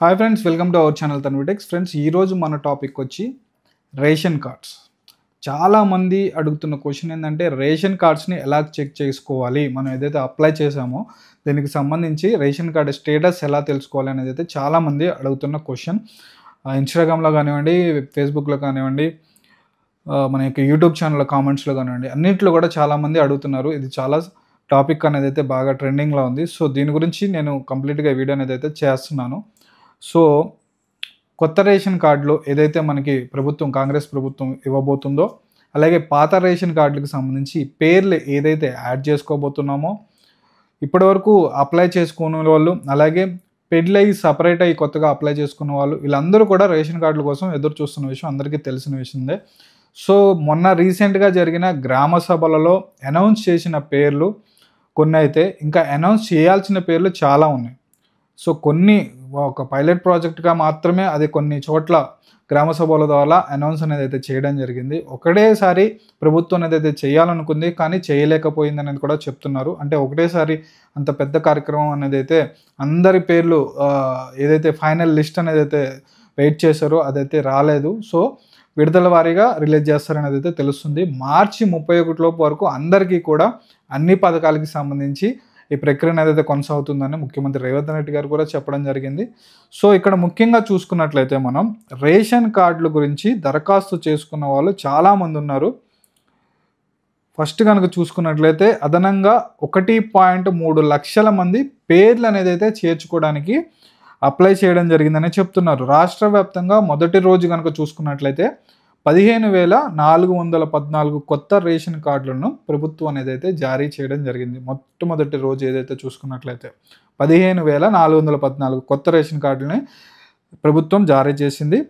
Hi friends, welcome to our channel తన్విటెక్స్. Friends, ఈరోజు మన topic వచ్చి రేషన్ కార్డ్స్. చాలామంది అడుగుతున్న క్వశ్చన్ ఏంటంటే రేషన్ కార్డ్స్ని ఎలా చెక్ చేసుకోవాలి, మనం ఏదైతే అప్లై చేసామో దీనికి సంబంధించి రేషన్ కార్డ్ స్టేటస్ ఎలా తెలుసుకోవాలి అనేది అయితే చాలామంది అడుగుతున్న క్వశ్చన్. ఇన్స్టాగ్రామ్లో కానివ్వండి, ఫేస్బుక్లో కానివ్వండి, మన యొక్క యూట్యూబ్ ఛానల్ కామెంట్స్లో కానివ్వండి, అన్నింటిలో కూడా చాలామంది అడుగుతున్నారు. ఇది చాలా టాపిక్ అనేది అయితే బాగా ట్రెండింగ్లో ఉంది. సో దీని గురించి నేను కంప్లీట్గా వీడియో అనేది అయితే చేస్తున్నాను. సో కొత్త రేషన్ కార్డులో ఏదైతే మనకి కాంగ్రెస్ ప్రభుత్వం ఇవ్వబోతుందో, అలాగే పాత రేషన్ కార్డులకు సంబంధించి పేర్లు ఏదైతే యాడ్ చేసుకోబోతున్నామో, ఇప్పటివరకు అప్లై చేసుకునే వాళ్ళు, అలాగే పెళ్ళయి సపరేట్ అయ్యి కొత్తగా అప్లై చేసుకున్న వాళ్ళు, వీళ్ళందరూ కూడా రేషన్ కార్డుల కోసం ఎదురు చూస్తున్న విషయం అందరికీ తెలిసిన విషయమే. సో మొన్న రీసెంట్గా జరిగిన గ్రామ సభలలో అనౌన్స్ చేసిన పేర్లు కొన్ని అయితే, ఇంకా అనౌన్స్ చేయాల్సిన పేర్లు చాలా ఉన్నాయి. సో కొన్ని ఒక పైలట్ ప్రాజెక్ట్గా మాత్రమే అది కొన్ని చోట్ల గ్రామ సభల ద్వారా అనౌన్స్ అనేది అయితే చేయడం జరిగింది. ఒకటేసారి ప్రభుత్వం అనేది అయితే చేయాలనుకుంది, కానీ చేయలేకపోయింది అనేది కూడా చెప్తున్నారు. అంటే ఒకటేసారి అంత పెద్ద కార్యక్రమం అనేది అయితే అందరి పేర్లు ఏదైతే ఫైనల్ లిస్ట్ అనేది అయితే వెయిట్ చేశారో అదైతే రాలేదు. సో విడుదల వారీగా రిలీజ్ చేస్తారనేది అయితే తెలుస్తుంది. మార్చి 31 లోపు వరకు అందరికీ కూడా అన్ని పథకాలకి సంబంధించి ఈ ప్రక్రియ అనేది కొనసాగుతుందని ముఖ్యమంత్రి రేవంత్ రెడ్డి గారు కూడా చెప్పడం జరిగింది. సో ఇక్కడ ముఖ్యంగా చూసుకున్నట్లయితే మనం రేషన్ కార్డుల గురించి దరఖాస్తు చేసుకున్న వాళ్ళు చాలామంది ఉన్నారు. ఫస్ట్ కనుక చూసుకున్నట్లయితే అదనంగా 1.3 లక్షల మంది పేర్లు అనేది అయితే చేర్చుకోవడానికి అప్లై చేయడం జరిగిందని చెప్తున్నారు. రాష్ట్ర వ్యాప్తంగా మొదటి రోజు కనుక చూసుకున్నట్లయితే 15,414 కొత్త రేషన్ కార్డులను ప్రభుత్వం అనేది అయితే జారీ చేయడం జరిగింది. మొట్టమొదటి రోజు ఏదైతే చూసుకున్నట్లయితే 15,414 కొత్త రేషన్ కార్డులని ప్రభుత్వం జారీ చేసింది.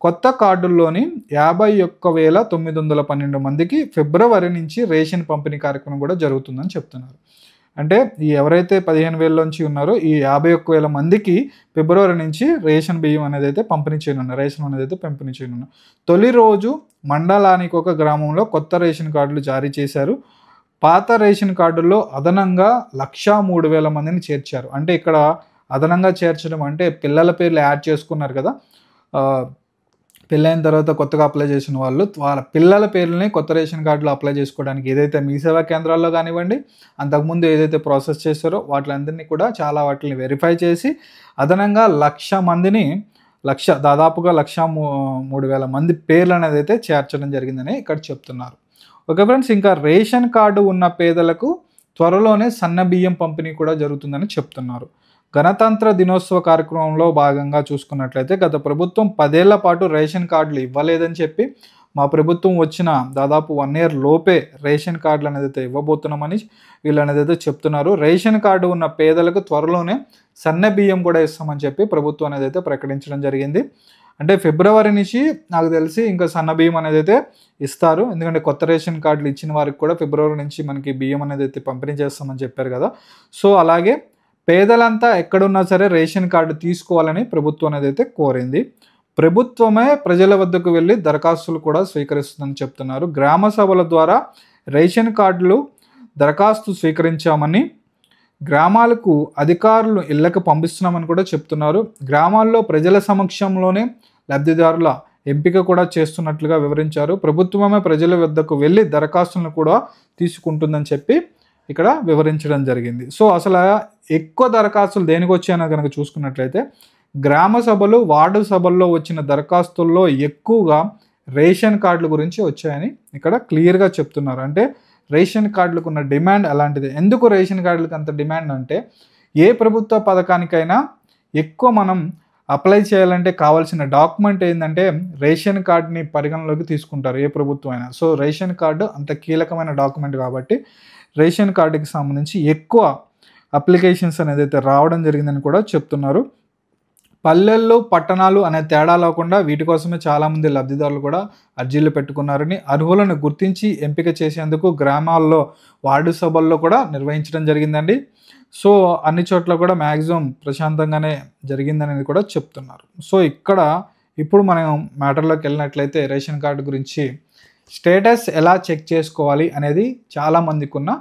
కొత్త కార్డుల్లోని 51,912 మందికి ఫిబ్రవరి నుంచి రేషన్ పంపిణీ కార్యక్రమం కూడా జరుగుతుందని చెప్తున్నారు. అంటే ఈ ఎవరైతే 15,000 నుంచి ఉన్నారో ఈ 51,000 మందికి ఫిబ్రవరి నుంచి రేషన్ బియ్యం అనేది అయితే పంపిణీ చేయనున్నారు, రేషన్ అనేది అయితే పంపిణీ చేయనున్నారు. తొలి రోజు మండలానికి ఒక గ్రామంలో కొత్త రేషన్ కార్డులు జారీ చేశారు. పాత రేషన్ కార్డుల్లో అదనంగా 103,000 మందిని చేర్చారు. అంటే ఇక్కడ అదనంగా చేర్చడం అంటే పిల్లల పేర్లు యాడ్ చేసుకున్నారు కదా, పెళ్ళైన తర్వాత కొత్తగా అప్లై చేసిన వాళ్ళు వాళ్ళ పిల్లల పేర్లని కొత్త రేషన్ కార్డులో అప్లై చేసుకోవడానికి ఏదైతే మీ సేవా కేంద్రాల్లో కానివ్వండి, అంతకుముందు ఏదైతే ప్రాసెస్ చేశారో వాటిలందరినీ కూడా వాటిని వెరిఫై చేసి అదనంగా 1,00,000 మందిని దాదాపుగా 103,000 మంది పేర్లు అనేది అయితే చేర్చడం జరిగిందని ఇక్కడ చెప్తున్నారు. ఓకే ఫ్రెండ్స్, ఇంకా రేషన్ కార్డు ఉన్న పేదలకు త్వరలోనే సన్న బియ్యం పంపిణీ కూడా జరుగుతుందని చెప్తున్నారు. గణతంత్ర దినోత్సవ కార్యక్రమంలో భాగంగా చూసుకున్నట్లయితే గత ప్రభుత్వం 10 ఏళ్ల పాటు రేషన్ కార్డులు ఇవ్వలేదని చెప్పి మా ప్రభుత్వం వచ్చిన దాదాపు 1 ఇయర్ లోపే రేషన్ కార్డులు అనేది అయితే ఇవ్వబోతున్నామని వీళ్ళు అనేది అయితే చెప్తున్నారు. రేషన్ కార్డు ఉన్న పేదలకు త్వరలోనే సన్న బియ్యం కూడా ఇస్తామని చెప్పి ప్రభుత్వం అనేది అయితే ప్రకటించడం జరిగింది. అంటే ఫిబ్రవరి నుంచి నాకు తెలిసి ఇంకా సన్న బియ్యం అనేది అయితే ఇస్తారు. ఎందుకంటే కొత్త రేషన్ కార్డులు ఇచ్చిన వారికి కూడా ఫిబ్రవరి నుంచి మనకి బియ్యం అనేది అయితే పంపిణీ చేస్తామని చెప్పారు కదా. సో అలాగే పేదలంతా ఎక్కడున్నా సరే రేషన్ కార్డు తీసుకోవాలని ప్రభుత్వం అనేది అయితే కోరింది. ప్రభుత్వమే ప్రజల వద్దకు వెళ్ళి దరఖాస్తులు కూడా స్వీకరిస్తుందని చెప్తున్నారు. గ్రామ సభల ద్వారా రేషన్ కార్డులు దరఖాస్తు స్వీకరించామని, గ్రామాలకు అధికారులు ఇళ్లకు పంపిస్తున్నామని కూడా చెప్తున్నారు. గ్రామాల్లో ప్రజల సమక్షంలోనే లబ్ధిదారుల ఎంపిక కూడా చేస్తున్నట్లుగా వివరించారు. ప్రభుత్వమే ప్రజల వద్దకు వెళ్ళి దరఖాస్తులను కూడా తీసుకుంటుందని చెప్పి ఇక్కడ వివరించడం జరిగింది. సో అసలు ఎక్కువ దరఖాస్తులు దేనికి వచ్చాయో కనుక చూసుకున్నట్లయితే గ్రామ సభలు, వార్డు సభల్లో వచ్చిన దరఖాస్తుల్లో ఎక్కువగా రేషన్ కార్డుల గురించి వచ్చాయని ఇక్కడ క్లియర్గా చెప్తున్నారు. అంటే రేషన్ కార్డులకు ఉన్న డిమాండ్ అలాంటిది. ఎందుకు రేషన్ కార్డులకు అంత డిమాండ్ అంటే, ఏ ప్రభుత్వ పథకానికైనా ఎక్కువ మనం అప్లై చేయాలంటే కావాల్సిన డాక్యుమెంట్ ఏంటంటే రేషన్ కార్డుని పరిగణలోకి తీసుకుంటారు ఏ ప్రభుత్వం అయినా. సో రేషన్ కార్డు అంత కీలకమైన డాక్యుమెంట్ కాబట్టి రేషన్ కార్డుకి సంబంధించి ఎక్కువ అప్లికేషన్స్ అనేది అయితే రావడం జరిగిందని కూడా చెప్తున్నారు. పల్లెల్లో పట్టణాలు అనే తేడా లేకుండా వీటి కోసమే చాలామంది లబ్ధిదారులు కూడా అర్జీలు పెట్టుకున్నారని, అర్హులను గుర్తించి ఎంపిక చేసేందుకు గ్రామాల్లో వార్డు సభల్లో కూడా నిర్వహించడం జరిగిందండి. సో అన్ని చోట్ల కూడా మ్యాక్సిమం ప్రశాంతంగానే జరిగిందనేది కూడా చెప్తున్నారు. సో ఇప్పుడు మనం మ్యాటర్లోకి వెళ్ళినట్లయితే రేషన్ కార్డు గురించి స్టేటస్ ఎలా చెక్ చేసుకోవాలి అనేది చాలామందికి ఉన్న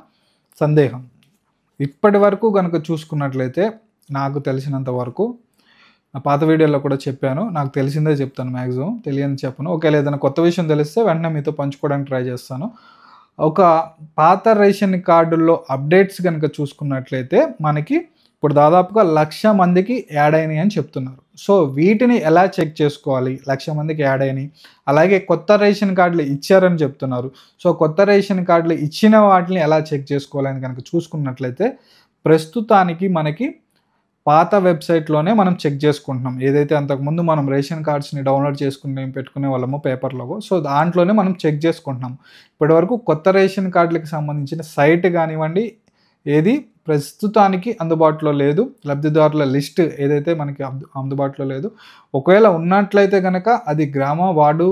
సందేహం. ఇప్పటి వరకు కనుక చూసుకున్నట్లయితే నాకు తెలిసినంత వరకు నా పాత వీడియోలో కూడా చెప్పాను. నాకు తెలిసిందే చెప్తాను మ్యాక్సిమం. తెలియని చెప్పను. ఒకవేళ ఏదైనా కొత్త విషయం తెలిస్తే వెంటనే మీతో పంచుకోవడానికి ట్రై చేస్తాను. ఒక పాత రేషన్ కార్డుల్లో అప్డేట్స్ గనుక చూసుకున్నట్లయితే మనకి ఇప్పుడు దాదాపుగా 1,00,000 మందికి యాడ్ అయినాయి అని చెప్తున్నారు. సో వీటిని ఎలా చెక్ చేసుకోవాలి? 1,00,000 మందికి యాడ్ అయినాయి. అలాగే కొత్త రేషన్ కార్డులు ఇచ్చారని చెప్తున్నారు. సో కొత్త రేషన్ కార్డులు ఇచ్చిన వాటిని ఎలా చెక్ చేసుకోవాలని కనుక చూసుకున్నట్లయితే ప్రస్తుతానికి మనకి పాత వెబ్సైట్లోనే మనం చెక్ చేసుకుంటున్నాం. ఏదైతే అంతకుముందు మనం రేషన్ కార్డ్స్ని డౌన్లోడ్ చేసుకుని పెట్టుకునే వాళ్ళమో పేపర్లో, సో దాంట్లోనే మనం చెక్ చేసుకుంటున్నాం. ఇప్పటివరకు కొత్త రేషన్ కార్డులకు సంబంధించిన సైట్ కానివ్వండి ఏది ప్రస్తుతానికి అందుబాటులో లేదు. లబ్ధిదారుల లిస్ట్ ఏదైతే మనకి అందుబాటులో లేదు. ఒకవేళ ఉన్నట్లయితే కనుక అది గ్రామ వార్డు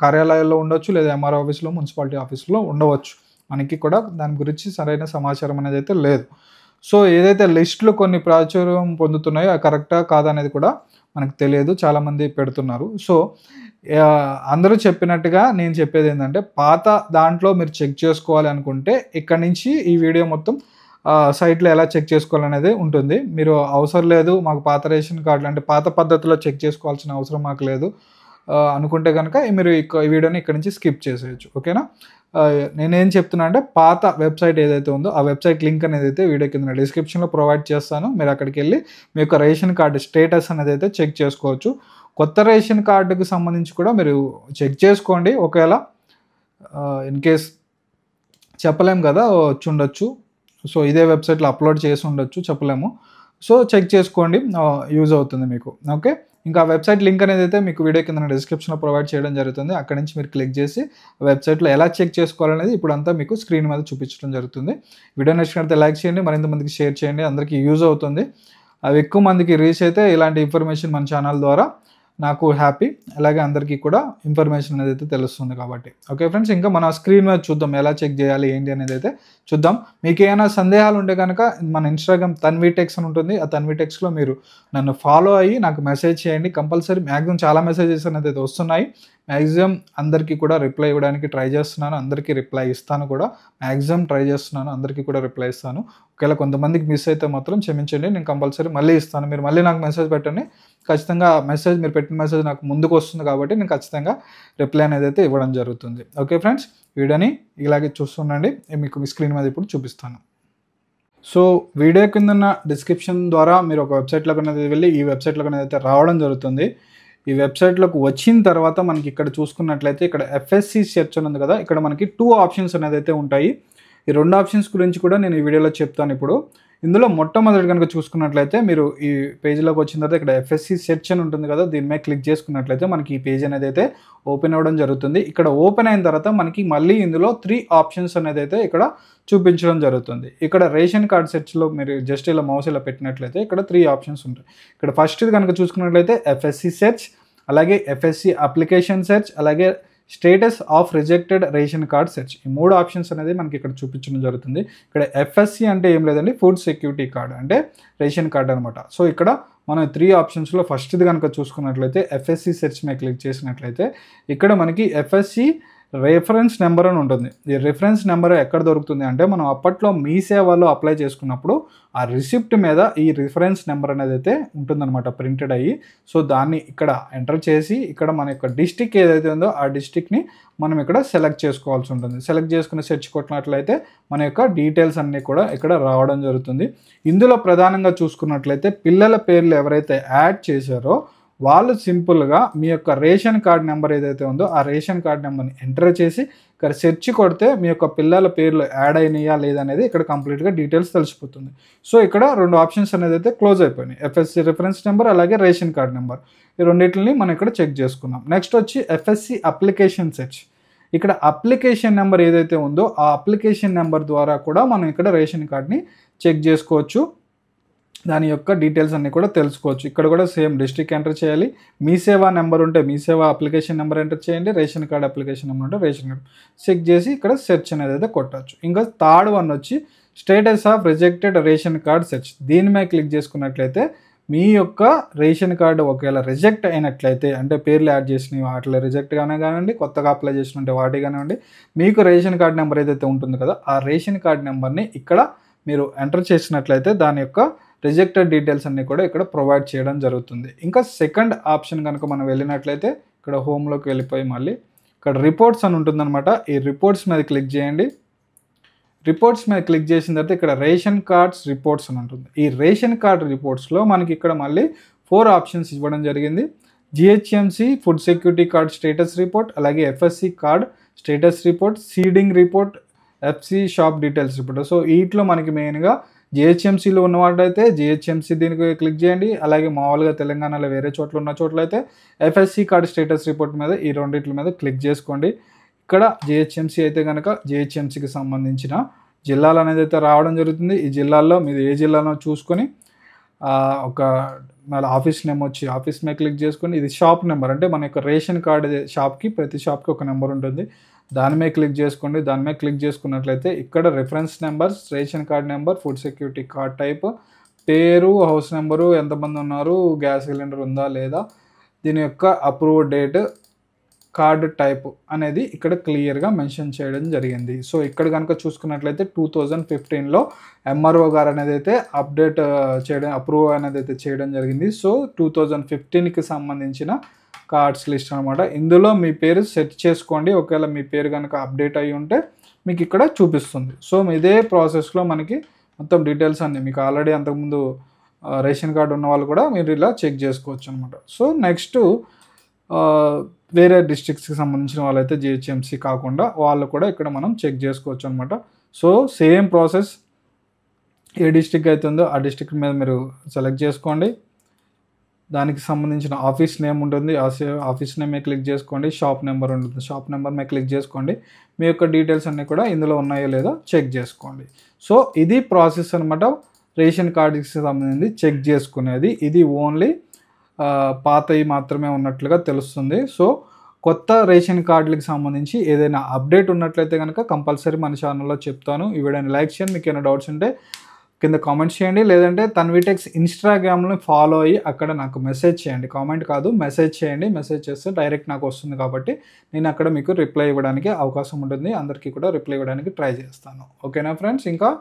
కార్యాలయాల్లో ఉండొచ్చు, లేదా ఎంఆర్ఓ ఆఫీస్లో, మున్సిపాలిటీ ఆఫీస్లో ఉండవచ్చు. మనకి కూడా దాని గురించి సరైన సమాచారం అనేది అయితే లేదు. సో ఏదైతే లిస్టులు కొన్ని ప్రాచుర్యం పొందుతున్నాయో అది కరెక్టా కాదా అనేది కూడా మనకు తెలియదు. చాలామంది పెడుతున్నారు. సో అందరూ చెప్పినట్టుగా నేను చెప్పేది ఏంటంటే పాత దాంట్లో మీరు చెక్ చేసుకోవాలి అనుకుంటే ఇక్కడ నుంచి ఈ వీడియో మొత్తం సైట్లో ఎలా చెక్ చేసుకోవాలనేది ఉంటుంది. మీరు అవసరం లేదు మాకు పాత రేషన్ కార్డులు అంటే పాత పద్ధతిలో చెక్ చేసుకోవాల్సిన అవసరం మాకు లేదు అనుకుంటే కనుక మీరు ఈ వీడియోని ఇక్కడ నుంచి స్కిప్ చేసేయచ్చు. ఓకేనా? నేనేం చెప్తున్నా అంటే పాత వెబ్సైట్ ఏదైతే ఉందో ఆ వెబ్సైట్ లింక్ అనేది అయితే వీడియో కింద డిస్క్రిప్షన్లో ప్రొవైడ్ చేస్తాను. మీరు అక్కడికి వెళ్ళి మీ యొక్క రేషన్ కార్డు స్టేటస్ అనేది అయితే చెక్ చేసుకోవచ్చు. కొత్త రేషన్ కార్డుకు సంబంధించి కూడా మీరు చెక్ చేసుకోండి. ఒకవేళ ఇన్ కేస్ చెప్పలేము కదా, వచ్చి ఉండొచ్చు. సో ఇదే వెబ్సైట్లో అప్లోడ్ చేసి ఉండొచ్చు, చెప్పలేము. సో చెక్ చేసుకోండి, యూజ్ అవుతుంది మీకు. ఓకే, ఇంకా వెబ్సైట్ లింక్ అనేది అయితే మీకు వీడియో కింద డిస్క్రిప్షన్లో ప్రొవైడ్ చేయడం జరుగుతుంది. అక్కడ నుంచి మీరు క్లిక్ చేసి వెబ్సైట్లో ఎలా చెక్ చేసుకోవాలనేది ఇప్పుడు అంతా మీకు స్క్రీన్ మీద చూపించడం జరుగుతుంది. వీడియో నచ్చినట్లయితే లైక్ చేయండి, మరింత మందికి షేర్ చేయండి, అందరికీ యూజ్ అవుతుంది. అవి ఎక్కువ మందికి రీచ్ అయితే ఇలాంటి ఇన్ఫర్మేషన్ మన ఛానల్ ద్వారా నాకు హ్యాపీ, అలాగే అందరికీ కూడా ఇన్ఫర్మేషన్ అనేది అయితే తెలుస్తుంది కాబట్టి. ఓకే ఫ్రెండ్స్, ఇంకా మన స్క్రీన్ మీద చూద్దాం ఎలా చెక్ చేయాలి ఏంటి అనేది అయితే చూద్దాం. మీకు ఏమైనా సందేహాలు ఉంటే కనుక మన ఇన్స్టాగ్రామ్ తన్వీటెక్స్ అని ఉంటుంది. ఆ తన్వీటెక్స్లో మీరు నన్ను ఫాలో అయ్యి నాకు మెసేజ్ చేయండి. కంపల్సరీ మ్యాక్సిమం చాలా మెసేజెస్ అనేది అయితే వస్తున్నాయి. మ్యాక్సిమం అందరికీ కూడా రిప్లై ఇవ్వడానికి ట్రై చేస్తున్నాను. అందరికీ రిప్లై ఇస్తాను కూడా. మ్యాక్సిమం ట్రై చేస్తున్నాను, అందరికీ కూడా రిప్లై ఇస్తాను. ఒకవేళ కొంతమందికి మిస్ అయితే మాత్రం క్షమించండి, నేను కంపల్సరీ మళ్ళీ ఇస్తాను. మీరు మళ్ళీ నాకు మెసేజ్ పెట్టండి. ఖచ్చితంగా మీరు పెట్టిన మెసేజ్ నాకు ముందుకు వస్తుంది కాబట్టి నేను ఖచ్చితంగా రిప్లై అనేది అయితే ఇవ్వడం జరుగుతుంది. ఓకే ఫ్రెండ్స్, వీడియోని ఇలాగే చూస్తుండండి. మీకు మీ స్క్రీన్ మీద ఇప్పుడు చూపిస్తాను. సో వీడియో కింద డిస్క్రిప్షన్ ద్వారా మీరు ఒక వెబ్సైట్లోకి అనేది వెళ్ళి ఈ వెబ్సైట్లోకి అనేది అయితే రావడం జరుగుతుంది. ఈ వెబ్సైట్లోకి వచ్చిన తర్వాత మనకి ఇక్కడ చూసుకున్నట్లయితే ఇక్కడ ఎఫ్ఎస్సి సెర్చ్ అని ఉంది కదా, ఇక్కడ మనకి 2 ఆప్షన్స్ అనేది అయితే ఉంటాయి. ఈ 2 ఆప్షన్స్ గురించి కూడా నేను ఈ వీడియోలో చెప్తాను ఇప్పుడు. ఇందులో మొట్టమొదటి కనుక చూసుకున్నట్లయితే మీరు ఈ పేజీలోకి వచ్చిన తర్వాత ఇక్కడ ఎఫ్ఎస్సి సెర్చ్ అని ఉంటుంది కదా, దీని మీద క్లిక్ చేసుకున్నట్లయితే మనకి ఈ పేజ్ అనేది అయితే ఓపెన్ అవ్వడం జరుగుతుంది. ఇక్కడ ఓపెన్ అయిన తర్వాత మనకి మళ్ళీ ఇందులో 3 ఆప్షన్స్ అనేది అయితే ఇక్కడ చూపించడం జరుగుతుంది. ఇక్కడ రేషన్ కార్డ్ సెర్చ్లో మీరు జస్ట్ ఇలా మౌస్ ఇలా పెట్టినట్లయితే ఇక్కడ 3 ఆప్షన్స్ ఉంటాయి. ఇక్కడ ఫస్ట్ కనుక చూసుకున్నట్లయితే ఎఫ్ఎస్సి సెర్చ్, అలాగే ఎఫ్ఎస్సి అప్లికేషన్ సెర్చ్, అలాగే status of rejected ration card search. ఈ 3 ఆప్షన్స్ అనేది మనకి ఇక్కడ చూపించడం జరుగుతుంది. ఇక్కడ ఎఫ్ఎస్సి అంటే ఏం లేదండి, ఫుడ్ సెక్యూరిటీ కార్డ్ అంటే రేషన్ కార్డ్ అనమాట. సో ఇక్కడ మనం 3 ఆప్షన్స్లో ఫస్ట్ది కనుక చూసుకున్నట్లయితే ఎఫ్ఎస్సి సెర్చ్ మీద క్లిక్ చేసినట్లయితే ఇక్కడ మనకి ఎఫ్ఎస్సి రిఫరెన్స్ నెంబర్ అని ఉంటుంది. ఈ రిఫరెన్స్ నెంబర్ ఎక్కడ దొరుకుతుంది అంటే మనం అప్పట్లో మీ సేవలో అప్లై చేసుకున్నప్పుడు ఆ రిసిప్ట్ మీద ఈ రిఫరెన్స్ నెంబర్ అనేది అయితే ఉంటుందన్నమాట, ప్రింటెడ్ అయ్యి. సో దాన్ని ఇక్కడ ఎంటర్ చేసి ఇక్కడ మన యొక్క డిస్టిక్ ఏదైతే ఉందో ఆ డిస్టిక్ని మనం ఇక్కడ సెలెక్ట్ చేసుకోవాల్సి ఉంటుంది. సెలెక్ట్ చేసుకుని సెర్చ్ కొట్టినట్లయితే మన యొక్క డీటెయిల్స్ అన్నీ కూడా ఇక్కడ రావడం జరుగుతుంది. ఇందులో ప్రధానంగా చూసుకున్నట్లయితే పిల్లల పేర్లు ఎవరైతే యాడ్ చేశారో వాళ్ళు సింపుల్గా మీ యొక్క రేషన్ కార్డ్ నెంబర్ ఏదైతే ఉందో ఆ రేషన్ కార్డ్ నెంబర్ని ఎంటర్ చేసి ఇక్కడ సెర్చ్ కొడితే మీ యొక్క పిల్లల పేర్లు యాడ్ అయినాయా లేదనేది ఇక్కడ కంప్లీట్గా డీటెయిల్స్ తెలిసిపోతుంది. సో ఇక్కడ 2 ఆప్షన్స్ అనేది అయితే క్లోజ్ అయిపోయినాయి, ఎఫ్ఎస్సి రిఫరెన్స్ నెంబర్ అలాగే రేషన్ కార్డ్ నెంబర్. ఈ రెండింటిని మనం ఇక్కడ చెక్ చేసుకున్నాం. నెక్స్ట్ వచ్చి ఎఫ్ఎస్సి అప్లికేషన్ సెర్చ్. ఇక్కడ అప్లికేషన్ నెంబర్ ఏదైతే ఉందో ఆ అప్లికేషన్ నెంబర్ ద్వారా కూడా మనం ఇక్కడ రేషన్ కార్డ్ని చెక్ చేసుకోవచ్చు. దాని యొక్క డీటెయిల్స్ అన్నీ కూడా తెలుసుకోవచ్చు. ఇక్కడ కూడా సేమ్ డిస్ట్రిక్ట్ ఎంటర్ చేయాలి. మీ సేవా నెంబర్ ఉంటే మీ సేవా అప్లికేషన్ నెంబర్ ఎంటర్ చేయండి. రేషన్ కార్డ్ అప్లికేషన్ నెంబర్ ఉంటే రేషన్ కార్డ్ చెక్ చేసి ఇక్కడ సెర్చ్ అనేది అయితే కొట్టచ్చు. ఇంకా థర్డ్ వన్ వచ్చి status of rejected ration card search. దీని మీద క్లిక్ చేసుకున్నట్లయితే మీ యొక్క రేషన్ కార్డు ఒకవేళ రిజెక్ట్ అయినట్లయితే అంటే పేర్లు యాడ్ చేసినవి వాటిలో రిజెక్ట్ కానివ్వండి, కొత్తగా అప్లై చేసినట్టే వాటి కానివ్వండి, మీకు రేషన్ కార్డ్ నెంబర్ ఏదైతే ఉంటుందో కదా ఆ రేషన్ కార్డ్ నెంబర్ని ఇక్కడ మీరు ఎంటర్ చేసినట్లయితే దాని యొక్క రిజెక్టెడ్ డీటెయిల్స్ అన్నీ కూడా ఇక్కడ ప్రొవైడ్ చేయడం జరుగుతుంది. ఇంకా సెకండ్ ఆప్షన్ కనుక మనం వెళ్ళినట్లయితే ఇక్కడ హోమ్లోకి వెళ్ళిపోయి మళ్ళీ ఇక్కడ రిపోర్ట్స్ అని ఉంటుందన్నమాట. ఈ రిపోర్ట్స్ మీద క్లిక్ చేయండి. రిపోర్ట్స్ మీద క్లిక్ చేసిన తర్వాత ఇక్కడ రేషన్ కార్డ్స్ రిపోర్ట్స్ అని ఉంటుంది. ఈ రేషన్ కార్డ్ రిపోర్ట్స్లో మనకి ఇక్కడ మళ్ళీ 4 ఆప్షన్స్ ఇవ్వడం జరిగింది. GHMC food security card status report, అలాగే FSC card status report, seeding report, FC shop details report. So వీటిలో మనకి మెయిన్గా జిహెచ్ఎంసీలో ఉన్నవాటైతే జిహెచ్ఎంసీ దీనికి క్లిక్ చేయండి. అలాగే మామూలుగా తెలంగాణలో వేరే చోట్ల ఉన్న చోట్ల అయితే ఎఫ్ఎస్సి కార్డ్ స్టేటస్ రిపోర్ట్ మీద ఈ రెండింటి మీద క్లిక్ చేసుకోండి. ఇక్కడ జిహెచ్ఎంసీ అయితే కనుక జిహెచ్ఎంసీకి సంబంధించిన జిల్లాలు అనేది అయితే రావడం జరుగుతుంది. ఈ జిల్లాల్లో మీరు ఏ జిల్లాలో చూసుకొని ఒక మళ్ళీ ఆఫీస్ నేమ్ వచ్చి ఆఫీస్ మీద క్లిక్ చేసుకొని ఇది షాప్ నెంబర్, అంటే మన యొక్క రేషన్ కార్డ్ షాప్కి ప్రతి షాప్కి ఒక నెంబర్ ఉంటుంది. దాని మీద క్లిక్ చేసుకోండి. దాని మీద క్లిక్ చేసుకున్నట్లయితే ఇక్కడ reference numbers, ration card number, food security card type, పేరు, హౌస్ నెంబరు, ఎంతమంది ఉన్నారు, గ్యాస్ సిలిండర్ ఉందా లేదా, దీని యొక్క అప్రూవ్ డేట్, కార్డ్ టైప్ అనేది ఇక్కడ క్లియర్గా మెన్షన్ చేయడం జరిగింది. సో ఇక్కడ కనుక చూసుకున్నట్లయితే 2015లో ఎంఆర్ఓ గారు అనేది అయితే అప్డేట్ చేయడం, అప్రూవ్ అనేది అయితే చేయడం జరిగింది. సో 2015కి సంబంధించిన కార్డ్స్ లిస్ట్ అనమాట. ఇందులో మీ పేరు సెట్ చేసుకోండి. ఒకవేళ మీ పేరు కనుక అప్డేట్ అయ్యి ఉంటే మీకు ఇక్కడ చూపిస్తుంది. సో ఇదే ప్రాసెస్లో మనకి మొత్తం డీటెయిల్స్ అన్నీ మీకు ఆల్రెడీ అంతకుముందు రేషన్ కార్డు ఉన్న వాళ్ళు కూడా మీరు ఇలా చెక్ చేసుకోవచ్చు అనమాట. సో నెక్స్ట్ వేరే డిస్ట్రిక్ట్స్కి సంబంధించిన వాళ్ళైతే జిహెచ్ఎంసీ కాకుండా వాళ్ళు కూడా ఇక్కడ మనం చెక్ చేసుకోవచ్చు అనమాట. సో సేమ్ ప్రాసెస్, ఏ డిస్ట్రిక్ట్ అయితే ఉందో ఆ డిస్ట్రిక్ట్ మీద మీరు సెలెక్ట్ చేసుకోండి. దానికి సంబంధించిన ఆఫీస్ నేమ్ ఉంటుంది, ఆఫీస్ నేమ్ మీద క్లిక్ చేసుకోండి. షాప్ నెంబర్ ఉంటుంది, షాప్ నెంబర్ మీద క్లిక్ చేసుకోండి. మీ యొక్క డీటెయిల్స్ అన్నీ కూడా ఇందులో ఉన్నాయో లేదో చెక్ చేసుకోండి. సో ఇది ప్రాసెస్ అనమాట. రేషన్ కార్డుకి సంబంధించి చెక్ చేసుకునేది ఇది ఓన్లీ పాతవి మాత్రమే ఉన్నట్లుగా తెలుస్తుంది. సో కొత్త రేషన్ కార్డులకు సంబంధించి ఏదైనా అప్డేట్ ఉన్నట్లయితే కనుక కంపల్సరీ మన ఛానల్లో చెప్తాను. ఈ వీడియోని లైక్ చేయండి. మీకు ఏమైనా డౌట్స్ ఉంటే కింద కామెంట్స్ చేయండి, లేదంటే తన్విటెక్స్ ఇన్స్టాగ్రామ్ని ఫాలో అయ్యి అక్కడ నాకు మెసేజ్ చేయండి. కామెంట్ కాదు, మెసేజ్ చేయండి. మెసేజ్ చేస్తే డైరెక్ట్ నాకు వస్తుంది కాబట్టి నేను అక్కడ మీకు రిప్లై ఇవ్వడానికి అవకాశం ఉంటుంది. అందరికీ కూడా రిప్లై ఇవ్వడానికి ట్రై చేస్తాను. ఓకేనా ఫ్రెండ్స్? ఇంకా